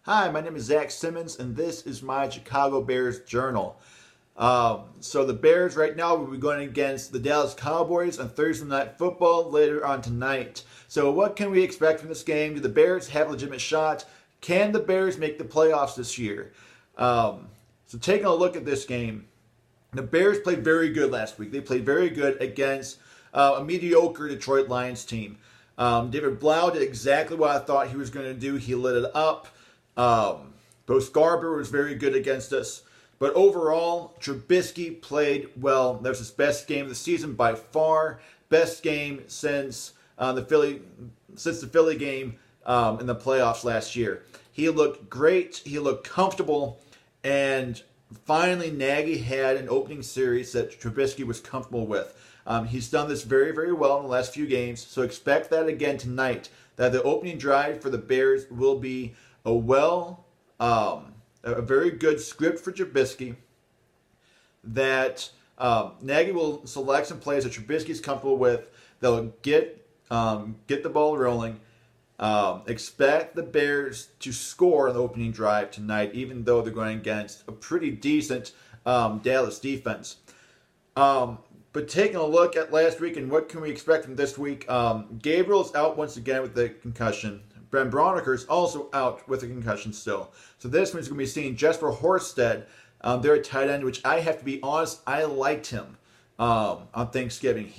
Hi, my name is Zach Simmons, and this is my Chicago Bears Journal. So the Bears right now will be going against the Dallas Cowboys on Thursday Night Football later on tonight. So what can we expect from this game? Do the Bears have a legitimate shot? Can the Bears make the playoffs this year? So taking a look at this game, the Bears played very good last week. They played very good against a mediocre Detroit Lions team. David Blau did exactly what I thought he was going to do. He lit it up. Bo Scarborough was very good against us. But overall, Trubisky played well. That was his best game of the season by far. Best game since the Philly game in the playoffs last year. He looked great. He looked comfortable. And finally, Nagy had an opening series that Trubisky was comfortable with. He's done this very, very well in the last few games. So expect that again tonight. That the opening drive for the Bears will be a very good script for Trubisky, that Nagy will select some plays that Trubisky's comfortable with. They'll get the ball rolling. Expect the Bears to score on the opening drive tonight, even though they're going against a pretty decent Dallas defense. But taking a look at last week and what can we expect from this week, Gabriel's out once again with the concussion. Ben Braunecker is also out with a concussion still. So this one's going to be seeing Jesper Horsted, their tight end, which I have to be honest, I liked him on Thanksgiving.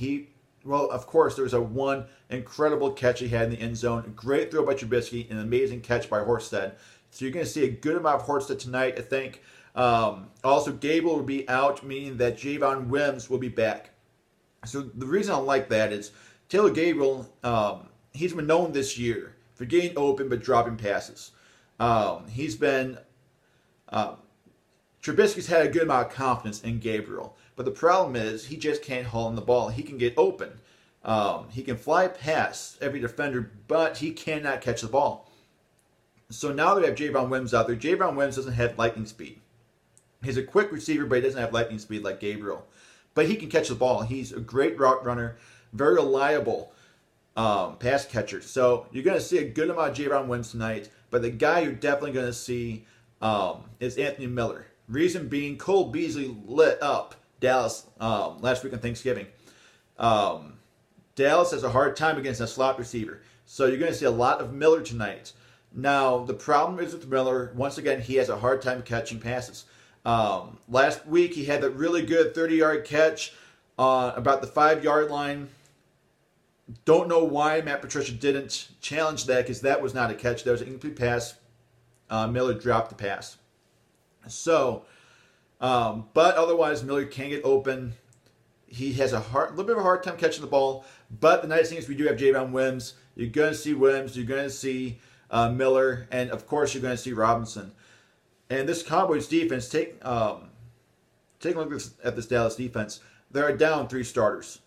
Well, of course, there was one incredible catch he had in the end zone. A great throw by Trubisky, an amazing catch by Horsted. So you're going to see a good amount of Horsted tonight, I think. Also, Gabriel will be out, meaning that Javon Wims will be back. So the reason I like that is Taylor Gabriel, he's been known this year for getting open but dropping passes. Trubisky's had a good amount of confidence in Gabriel. But the problem is he just can't haul in the ball. He can get open. He can fly past every defender, but he cannot catch the ball. So now they have Javon Wims out there. Javon Wims doesn't have lightning speed. He's a quick receiver, but he doesn't have lightning speed like Gabriel. But he can catch the ball. He's a great route runner, very reliable pass catcher. So you're going to see a good amount of Javon Wims tonight. But the guy you're definitely going to see is Anthony Miller. Reason being, Cole Beasley lit up Dallas last week on Thanksgiving. Dallas has a hard time against a slot receiver. So you're going to see a lot of Miller tonight. Now, the problem is with Miller, once again, he has a hard time catching passes. Last week, he had that really good 30-yard catch about the 5-yard line. Don't know why Matt Patricia didn't challenge that, because that was not a catch. That was an incomplete pass. Miller dropped the pass. So, but otherwise, Miller can get open. He has a little bit of a hard time catching the ball. But the nice thing is we do have Javon Wims. You're going to see Wims. You're going to see Miller. And, of course, you're going to see Robinson. And this Cowboys defense, take a look at this Dallas defense. They're down 3 starters.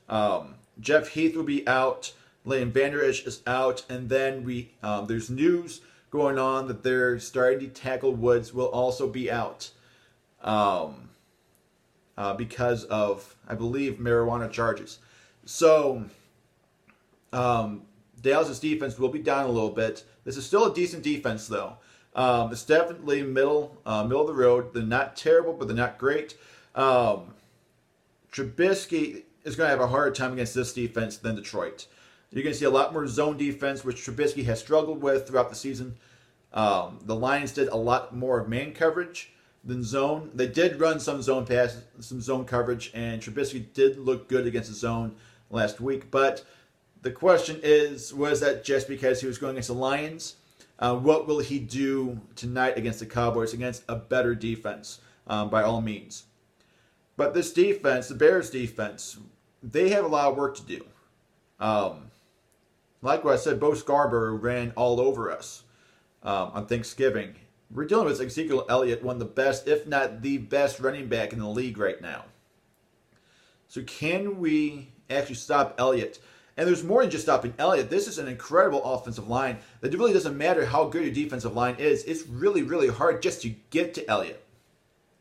Jeff Heath will be out. Leighton Vander Esch is out. And then there's news going on that their starting tackle Woods will also be out because of, I believe, marijuana charges. So Dallas' defense will be down a little bit. This is still a decent defense, though. It's definitely middle of the road. They're not terrible, but they're not great. Trubisky is going to have a harder time against this defense than Detroit. You're going to see a lot more zone defense, which Trubisky has struggled with throughout the season. The Lions did a lot more of man coverage than zone. They did run some zone passes, some zone coverage, and Trubisky did look good against the zone last week. But the question is, was that just because he was going against the Lions? What will he do tonight against the Cowboys, against a better defense, by all means? But this defense, the Bears defense, they have a lot of work to do. Like what I said, Bo Scarborough ran all over us on Thanksgiving. We're dealing with Ezekiel Elliott, one of the best, if not the best running back in the league right now. So can we actually stop Elliott? And there's more than just stopping Elliott. This is an incredible offensive line. It really doesn't matter how good your defensive line is. It's really, really hard just to get to Elliott.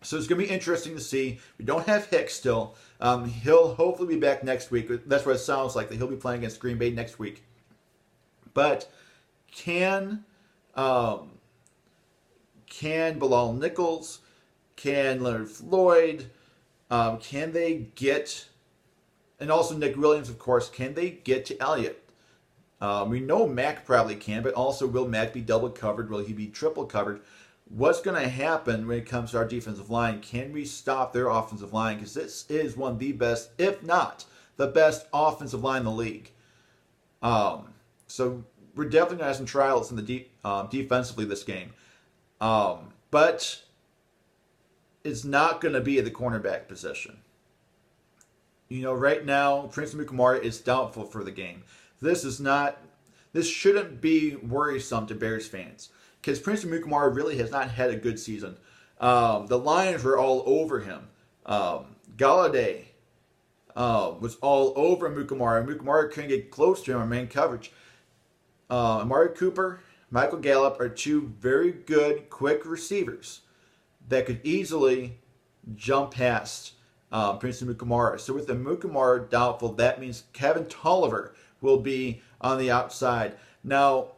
So it's going to be interesting to see. We don't have Hicks still. He'll hopefully be back next week. That's what it sounds like, that he'll be playing against Green Bay next week. But can can Bilal Nichols, can Leonard Floyd, can they get, and also Nick Williams, of course, can they get to Elliott? We know Mack probably can, but also will Mack be double covered? Will he be triple covered? What's going to happen when it comes to our defensive line? Can we stop their offensive line? Because this is one of the best, if not the best offensive line in the league. So we're definitely going to have some trials in the defensively this game. But it's not going to be at the cornerback position. Right now, Prince Amukamara is doubtful for the game. This shouldn't be worrisome to Bears fans, because Prince Amukamara really has not had a good season. The Lions were all over him. Galladay was all over Amukamara. Amukamara couldn't get close to him in man coverage. Amari Cooper, Michael Gallup are two very good, quick receivers that could easily jump past Prince Amukamara. So with Amukamara doubtful, that means Kevin Tolliver will be on the outside. Now,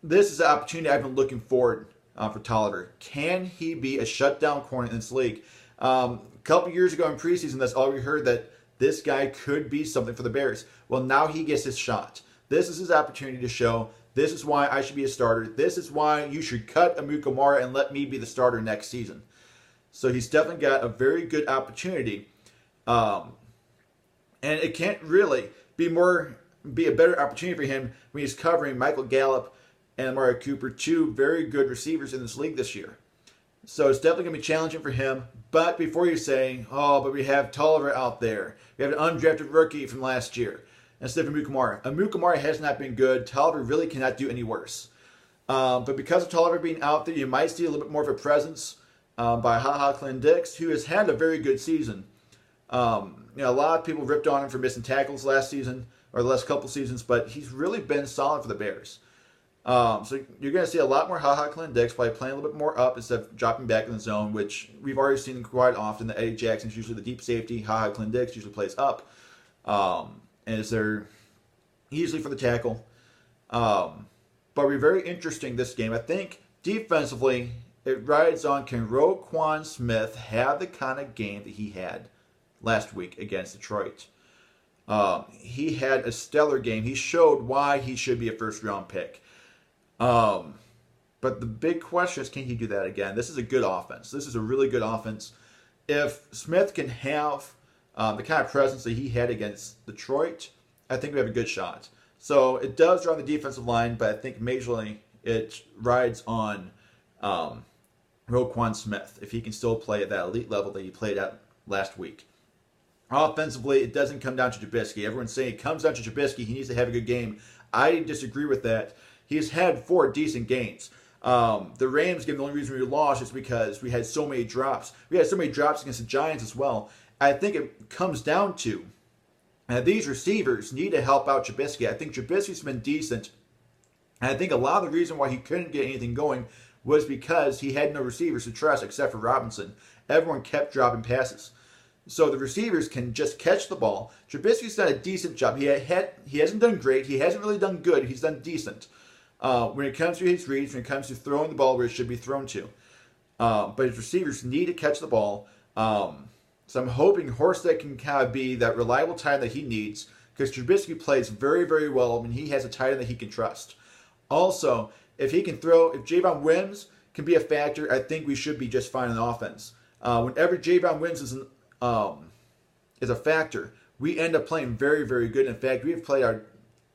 this is an opportunity I've been looking forward for Tolliver. Can he be a shutdown corner in this league? A couple years ago in preseason, that's all we heard, that this guy could be something for the Bears. Well, now he gets his shot. This is his opportunity to show, this is why I should be a starter. This is why you should cut Amukamara and let me be the starter next season. So he's definitely got a very good opportunity. And it can't really be a better opportunity for him when he's covering Michael Gallup and Amari Cooper, two very good receivers in this league this year. So it's definitely going to be challenging for him. But before you say, but we have Tolliver out there, we have an undrafted rookie from last year, instead of Amukamara. Amukamara has not been good. Tolliver really cannot do any worse. But because of Tolliver being out there, you might see a little bit more of a presence by HaHa Clinton-Dix, who has had a very good season. A lot of people ripped on him for missing tackles last season, or the last couple seasons, but he's really been solid for the Bears. So you're going to see a lot more HaHa Clinton-Dix probably playing a little bit more up instead of dropping back in the zone, which we've already seen quite often. That Eddie Jackson's usually the deep safety. HaHa Clinton-Dix usually plays up. And is there easily for the tackle. But we're very interesting this game. I think defensively, it rides on, can Roquan Smith have the kind of game that he had last week against Detroit? He had a stellar game. He showed why he should be a first-round pick. But the big question is, can he do that again? This is a good offense. This is a really good offense. If Smith can have the kind of presence that he had against Detroit, I think we have a good shot. So it does run the defensive line, but I think majorly it rides on Roquan Smith, if he can still play at that elite level that he played at last week. Offensively, it doesn't come down to Trubisky. Everyone's saying it comes down to Trubisky. He needs to have a good game. I disagree with that. He's had 4 decent games. The Rams game, the only reason we lost is because we had so many drops. We had so many drops against the Giants as well. I think it comes down to these receivers need to help out Trubisky. I think Trubisky's been decent. And I think a lot of the reason why he couldn't get anything going was because he had no receivers to trust except for Robinson. Everyone kept dropping passes. So the receivers can just catch the ball. Trubisky's done a decent job. He hasn't done great. He hasn't really done good. He's done decent. When it comes to his reads, when it comes to throwing the ball where it should be thrown to. But his receivers need to catch the ball. So I'm hoping Horsted can kind of be that reliable tight end that he needs, because Trubisky plays very, very well when he has a tight end that he can trust. Also, if Javon Wims can be a factor, I think we should be just fine in offense. Whenever Javon Wims is a factor, we end up playing very, very good. In fact, we have played our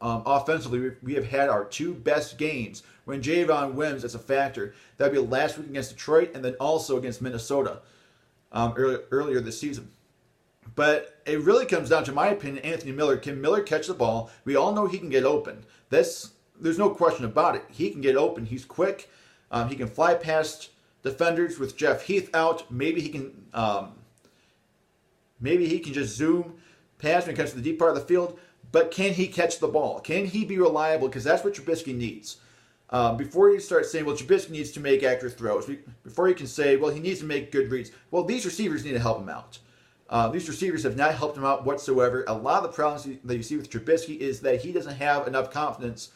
offensively, we have had our 2 best games when Javon Wims is a factor. That would be last week against Detroit and then also against Minnesota earlier this season. But it really comes down to, in my opinion, Anthony Miller. Can Miller catch the ball? We all know he can get open. There's no question about it. He can get open. He's quick. He can fly past defenders with Jeff Heath out. Maybe he can just zoom past when it comes to the deep part of the field. But can he catch the ball? Can he be reliable? Because that's what Trubisky needs. Before you start saying, well, Trubisky needs to make accurate throws, before you can say, well, he needs to make good reads, well, these receivers need to help him out. These receivers have not helped him out whatsoever. A lot of the problems that you see with Trubisky is that he doesn't have enough confidence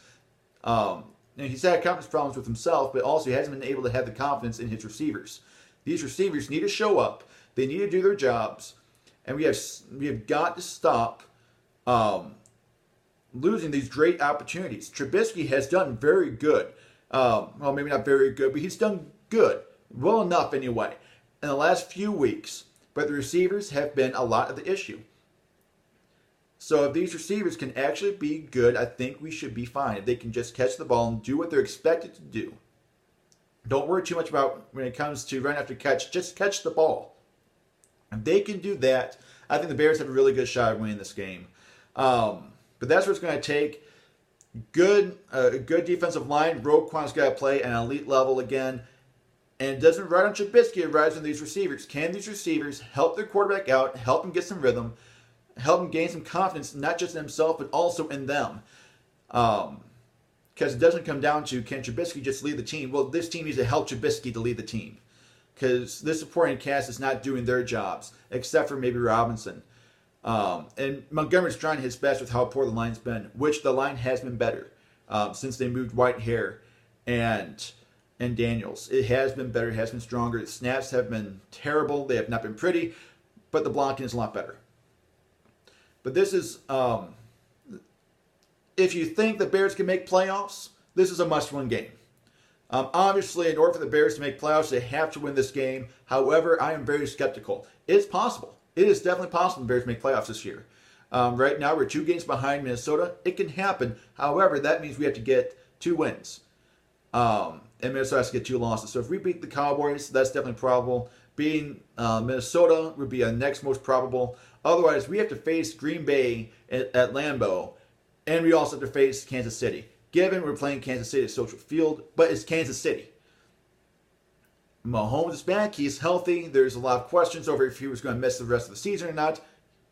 he's had confidence problems with himself, but also he hasn't been able to have the confidence in his receivers. These receivers need to show up. They need to do their jobs, and we have got to stop losing these great opportunities. Trubisky has done very good. Well, maybe not very good, but he's done good, well enough anyway, in the last few weeks. But the receivers have been a lot of the issue. So if these receivers can actually be good, I think we should be fine. If they can just catch the ball and do what they're expected to do. Don't worry too much about when it comes to run after catch. Just catch the ball. If they can do that, I think the Bears have a really good shot of winning this game. But that's what it's going to take. A good defensive line. Roquan's got to play at an elite level again. And it doesn't ride on Trubisky, it rides on these receivers. Can these receivers help their quarterback out, help him get some rhythm, help him gain some confidence, not just in himself, but also in them? Because it doesn't come down to, can Trubisky just lead the team? Well, this team needs to help Trubisky to lead the team. Because this supporting cast is not doing their jobs, except for maybe Robinson. And Montgomery's trying his best with how poor the line's been, which the line has been better since they moved Whitehair and Daniels. It has been better, it has been stronger. The snaps have been terrible, they have not been pretty, but the blocking is a lot better. But this is, if you think the Bears can make playoffs, this is a must-win game. Obviously, in order for the Bears to make playoffs, they have to win this game. However, I am very skeptical. It's possible. It is definitely possible the Bears make playoffs this year. Right now, we're 2 games behind Minnesota. It can happen. However, that means we have to get 2 wins. And Minnesota has to get 2 losses. So if we beat the Cowboys, that's definitely probable. Beating Minnesota would be a next most probable. Otherwise, we have to face Green Bay at Lambeau, and we also have to face Kansas City. Given we're playing Kansas City at Social Field, but it's Kansas City. Mahomes is back. He's healthy. There's a lot of questions over if he was going to miss the rest of the season or not.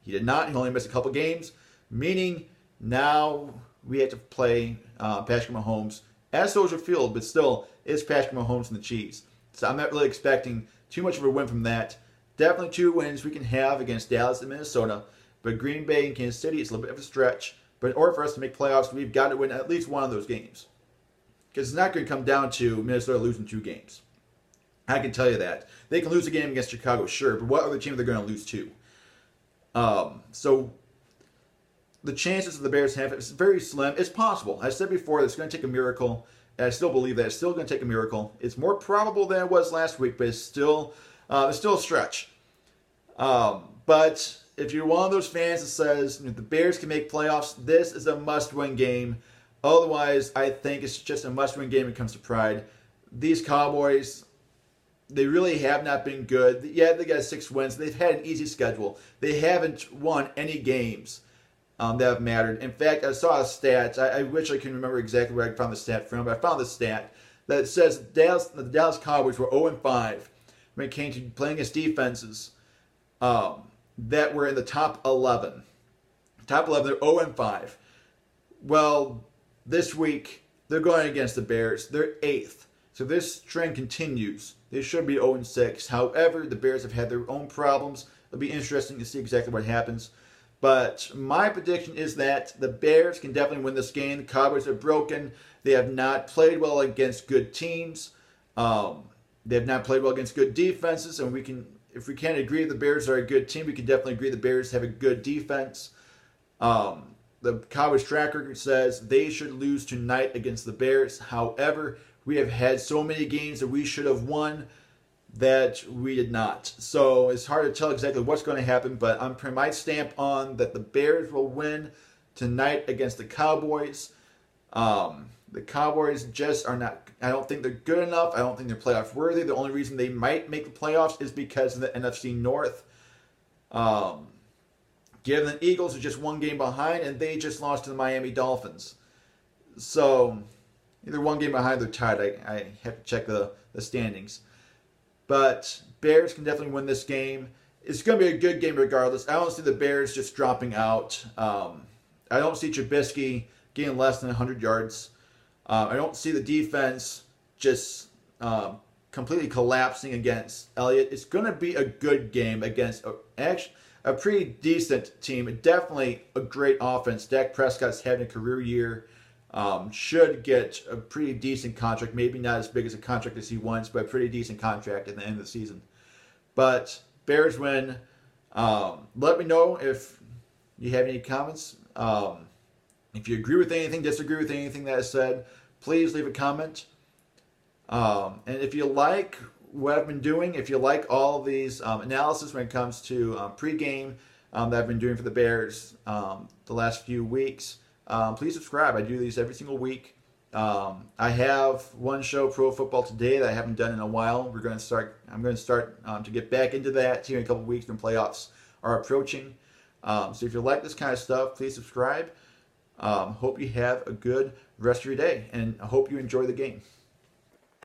He did not. He only missed a couple games, meaning now we have to play Patrick Mahomes at Social Field, but still, it's Patrick Mahomes and the Chiefs. So I'm not really expecting too much of a win from that. Definitely 2 wins we can have against Dallas and Minnesota, but Green Bay and Kansas City is a little bit of a stretch. But in order for us to make playoffs, we've got to win at least one of those games. Because it's not going to come down to Minnesota losing 2 games. I can tell you that. They can lose a game against Chicago, sure, but what other team are they going to lose to? So the chances of the Bears have is very slim. It's possible. I said before, it's going to take a miracle, and I still believe that it's still going to take a miracle. It's more probable than it was last week, but it's still a stretch. But if you're one of those fans that says the Bears can make playoffs, this is a must-win game. Otherwise, I think it's just a must-win game when it comes to pride. These Cowboys, they really have not been good. Yeah, they got 6 wins. They've had an easy schedule. They haven't won any games that have mattered. In fact, I saw a stat. I wish I can remember exactly where I found the stat from, but I found the stat that says the Dallas Cowboys were 0-5 when it came to playing against defenses that were in the top 11. Top 11, they're 0-5. Well, this week, they're going against the Bears. They're 8th. So if this trend continues, they should be 0-6. However, the Bears have had their own problems. It'll be interesting to see exactly what happens. But my prediction is that the Bears can definitely win this game. The Cowboys are broken. They have not played well against good teams. They have not played well against good defenses. And if we can't agree the Bears are a good team, we can definitely agree the Bears have a good defense. The Cowboys track record says they should lose tonight against the Bears. However, we have had so many games that we should have won that we did not. So it's hard to tell exactly what's going to happen, but I'm putting my stamp on that the Bears will win tonight against the Cowboys. The Cowboys just are not, I don't think they're good enough. I don't think they're playoff worthy. The only reason they might make the playoffs is because of the NFC North. Given the Eagles are just 1 game behind, and they just lost to the Miami Dolphins. So either 1 game behind or tied. I have to check the standings. But Bears can definitely win this game. It's going to be a good game regardless. I don't see the Bears just dropping out. I don't see Trubisky getting less than 100 yards. I don't see the defense just completely collapsing against Elliott. It's going to be a good game against a pretty decent team. Definitely a great offense. Dak Prescott's having a career year. should get a pretty decent contract. Maybe not as big as a contract as he wants, but a pretty decent contract at the end of the season. But Bears win. Let me know if you have any comments. If you agree with anything, disagree with anything that I said, please leave a comment. And if you like what I've been doing, if you like all of these analysis when it comes to pregame that I've been doing for the Bears the last few weeks, please subscribe. I do these every single week. I have one show, Pro Football Today, that I haven't done in a while. I'm going to start to get back into that here in a couple of weeks when playoffs are approaching. So if you like this kind of stuff, please subscribe. Hope you have a good rest of your day, and I hope you enjoy the game.